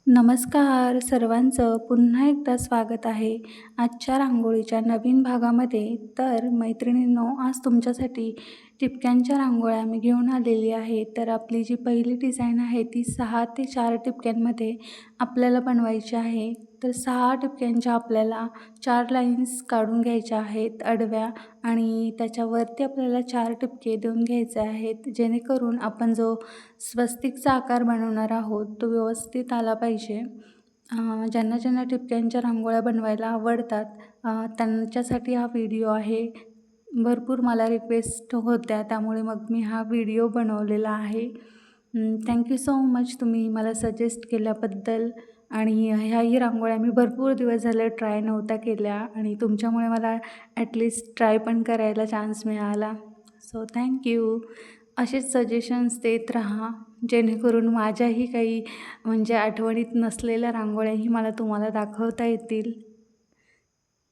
नमस्कार सर्वांचं पुन्हा एकदा स्वागत आहे आजच्या रांगोळीच्या नवीन भागामध्ये. तर मैत्रिणींनो, आज तुमच्यासाठी टिपक्यांच्या रांगोळ्या मी घेऊन आलेली आहे. तर आपली जी पहिली डिझाईन आहे ती 6 ते 4 टिपक्यांमध्ये आपल्याला बनवायची आहे. तर 6 टिपक्यांच्या आपल्याला 4 लाईन्स काढून घ्यायच्या आहेत आडव्या, आणि त्याच्यावरती आपल्याला 4 टिपके देऊन घ्यायचे आहेत, जेणेकरून आपण जो स्वस्तिकचा आकार बनवणार आहोत तो व्यवस्थित आला पाहिजे. ज्यांना ज्यांना टिपक्यांच्या रांगोळ्या बनवायला आवडतात त्यांच्यासाठी हा व्हिडिओ आहे. भरपूर मला रिक्वेस्ट होत्या, त्यामुळे मग मी हा व्हिडिओ बनवलेला आहे. थँक्यू सो मच तुम्ही मला सजेस्ट केल्याबद्दल. आणि ह्याही रांगोळ्या मी भरपूर दिवस झाले ट्राय नव्हत्या केल्या, आणि तुमच्यामुळे मला ॲटलिस्ट ट्राय पण करायला चान्स मिळाला. So thank you. असेच सजेशन्स देत राहा, जेणेकरून माझ्याही काही म्हणजे आठवणीत नसलेल्या रांगोळ्याही मला तुम्हाला दाखवता येतील.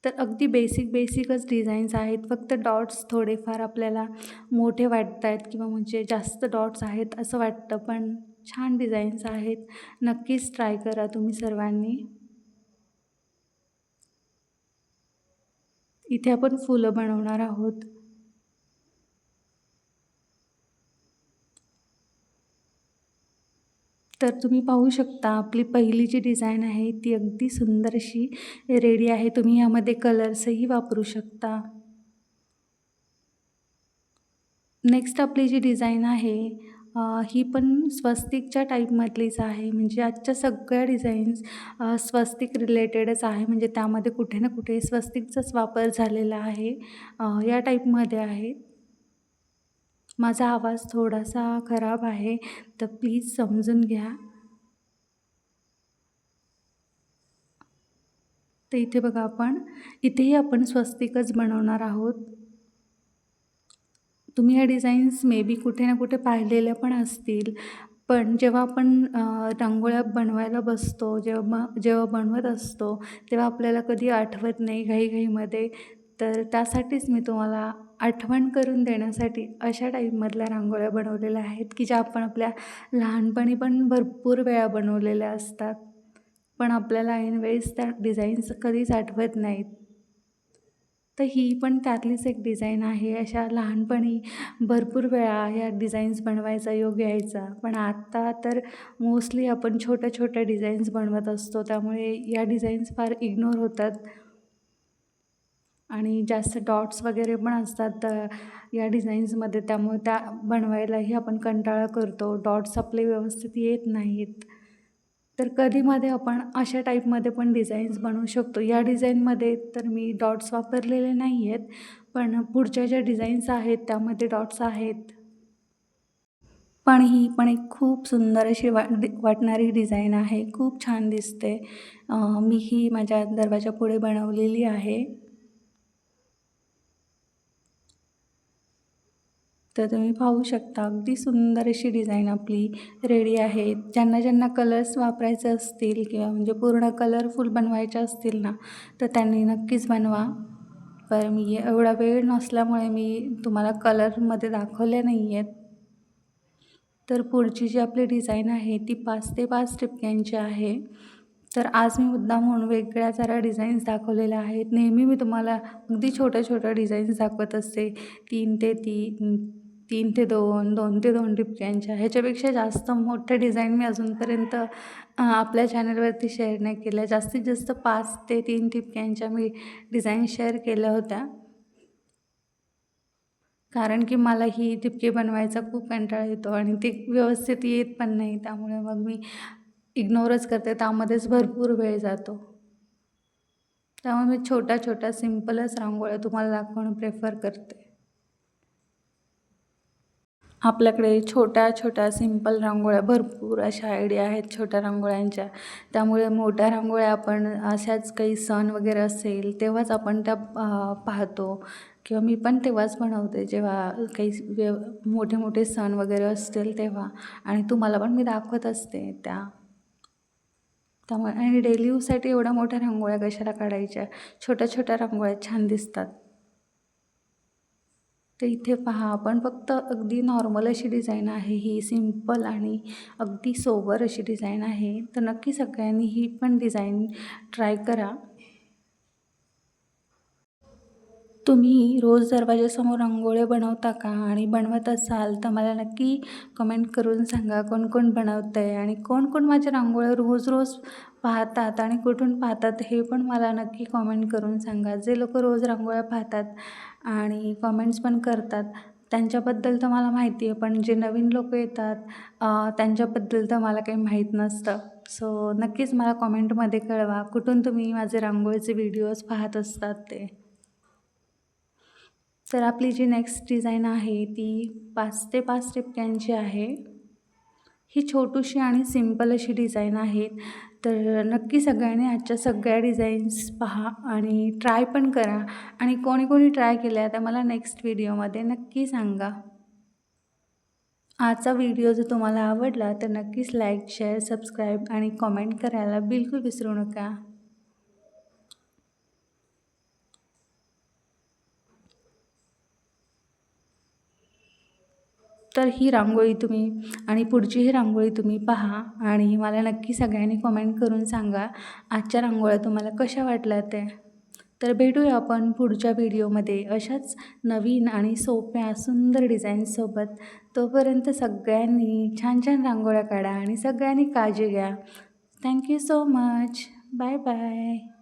तर अगदी बेसिकच डिझाईन्स आहेत. फक्त डॉट्स थोडेफार आपल्याला मोठे वाटत आहेत, किंवा म्हणजे जास्त डॉट्स आहेत असं वाटतं, पण छान डिझाईन्स आहेत. नक्कीच ट्राय करा तुम्ही सर्वांनी. इथे आपण फुलं बनवणार आहोत. तर तुम्ही पाहू शकता आपली पहिली जी डिझाईन आहे ती अगदी सुंदर अशी रेडी आहे. तुम्ही यामध्ये कलर्सही वापरू शकता. नेक्स्ट आपली जी डिझाईन आहे ही पण स्वस्तिकच्या टाईपमधलीच आहे. म्हणजे आजच्या सगळ्या डिझाईन्स स्वस्तिक रिलेटेडच आहे. म्हणजे त्यामध्ये कुठे ना कुठे स्वस्तिकचाच वापर झालेला आहे. या टाईपमध्ये आहे. माझा आवाज थोडासा खराब आहे, तर प्लीज समजून घ्या. तर इथे बघा, इथेही आपण स्वस्तिकच बनवणार आहोत. तुम्ही या डिझाईन्स मे बी कुठे ना कुठे पाहिलेल्या पण असतील, पण जेव्हा आपण रांगोळ्या बनवायला बसतो, जेव्हा बनवत असतो, तेव्हा आपल्याला कधी आठवत नाही घाईघाईमध्ये. तर त्यासाठीच मी तुम्हाला आठवण करून देण्यासाठी अशा टाईपमधल्या रांगोळ्या बनवलेल्या आहेत, की ज्या आपण आपल्या लहानपणी पण भरपूर वेळा बनवलेल्या असतात, पण आपल्याला ऐनवेळेस त्या डिझाईन्स कधीच आठवत नाहीत. तर ही पण त्यातलीच एक डिझाईन आहे. अशा लहानपणी भरपूर वेळा ह्या डिझाईन्स बनवायचा योग यायचा, पण आता तर मोस्टली आपण छोट्या डिझाईन्स बनवत असतो, त्यामुळे या डिझाईन्स फार इग्नोर होतात. आणि जास्त डॉट्स वगैरे पण असतात या डिझाईन्समध्ये, त्यामुळे त्या बनवायलाही आपण कंटाळा करतो. डॉट्स आपले व्यवस्थित येत नाहीत. तर कधीमध्ये आपण अशा टाईपमध्ये पण डिझाईन्स बनवू शकतो. या डिझाईनमध्ये तर मी डॉट्स वापरलेले नाही आहेत, पण पुढच्या ज्या डिझाईन्स आहेत त्यामध्ये डॉट्स आहेत. पण ही पण एक खूप सुंदर अशी वाटणारी डिझाईन आहे. खूप छान दिसते. मी ही माझ्या दरवाजापुढे बनवलेली आहे. तर तुम्ही पाहू शकता अगदी सुंदर अशी डिझाईन आपली रेडी आहे. ज्यांना ज्यांना कलर्स वापरायचे असतील, किंवा म्हणजे पूर्ण कलरफुल बनवायचे असतील ना, तर त्यांनी नक्कीच बनवा. पण मी एवढा वेळ नसल्यामुळे मी तुम्हाला कलरमध्ये दाखवले नाही आहेत. तर पुढची जी आपली डिझाईन आहे ती 5 ते 5 टिपक्यांची आहे. तर आज मी मुद्दाम म्हणून वेगळ्या जरा डिझाईन्स दाखवलेल्या आहेत. नेहमी मी तुम्हाला अगदी छोट्या डिझाईन्स दाखवत असते. 3 ते 2, 2 ते 2 टिपक्यांच्या. ह्याच्यापेक्षा जास्त मोठ्या डिझाईन मी अजूनपर्यंत आपल्या चॅनलवरती शेअर नाही केल्या. जास्तीत जास्त 5 ते 3 टिपक्यांच्या मी डिझाईन शेअर केल्या होत्या. कारण की मला ही टिपके बनवायचा खूप कंटाळा येतो, आणि ते व्यवस्थित येत पण नाही. त्यामुळे मग मी इग्नोरच करते. त्यामध्येच भरपूर वेळ जातो. त्यामुळे मी छोट्या सिम्पलच रांगोळ्या तुम्हाला दाखवणं प्रेफर करते. आपल्याकडे छोट्या सिंपल रांगोळ्या भरपूर अशा आयडिया आहेत छोट्या रांगोळ्यांच्या. त्यामुळे मोठ्या रांगोळ्या आपण अशाच काही सण वगैरे असेल तेव्हाच आपण त्या पाहतो, किंवा मी पण तेव्हाच बनवते जेव्हा काही मोठे सण वगैरे असतील तेव्हा, आणि तुम्हाला पण मी दाखवत असते त्या. त्यामुळे आणि डेली यूजसाठी एवढ्या मोठ्या रांगोळ्या कशाला काढायच्या, छोट्या रांगोळ्या छान दिसतात. तर इथे पहा, आपण फक्त अगदी नॉर्मल अशी डिझाईन आहे ही, सिंपल आणि अगदी सोबर अशी डिझाईन आहे. तर नक्की सगळ्यांनी ही पण डिझाईन ट्राय करा. तुम्ही रोज दरवाजासमोर रांगोळ्या बनवता का? आणि बनवत असाल तर मला नक्की कमेंट करून सांगा कोण कोण बनवतं आहे आणि कोण कोण माझ्या रांगोळ्या रोज रोज पाहतात आणि कुठून पाहतात हे पण मला नक्की कमेंट करून सांगा. जे लोक रोज रांगोळ्या पाहतात आणि कमेंट्स पण करतात त्यांच्याबद्दल तर मला माहिती आहे, पण जे नवीन लोक येतात त्यांच्याबद्दल तर मला काही माहीत नसतं. सो नक्कीच मला कमेंटमध्ये कळवा कुठून तुम्ही माझे रांगोळीचे व्हिडिओज पाहत असतात ते. तर आपली जी नेक्स्ट डिझाईन आहे ती 5 ते 5 ठिपक्यांची आहे. ही छोटीशी आणि सिंपल अशी डिझाईन आहे. तर नक्की सगळ्यांनी आजच्या सगळ्या डिझाईन्स पहा आणि ट्राय पण करा आणि कोणी कोणी ट्राय केल्या त्या मला नेक्स्ट व्हिडिओमध्ये नक्की सांगा. आजचा व्हिडिओ जर तुम्हाला आवडला तर नक्कीच लाईक, शेअर, सबस्क्राईब आणि कमेंट करायला बिलकुल विसरू नका. तर ही रांगोळी तुम्ही आणि पुढची ही रांगोळी तुम्ही पहा आणि मला नक्की सगळ्यांनी कमेंट करून सांगा आजच्या रांगोळ्या तुम्हाला कशा वाटल्या ते. तर भेटूया आपण पुढच्या व्हिडिओमध्ये अशाच नवीन आणि सोप्या सुंदर डिझाईन्ससोबत. तोपर्यंत सगळ्यांनी छान छान रांगोळ्या काढा आणि सगळ्यांनी काळजी घ्या. Thank you so much. Bye bye.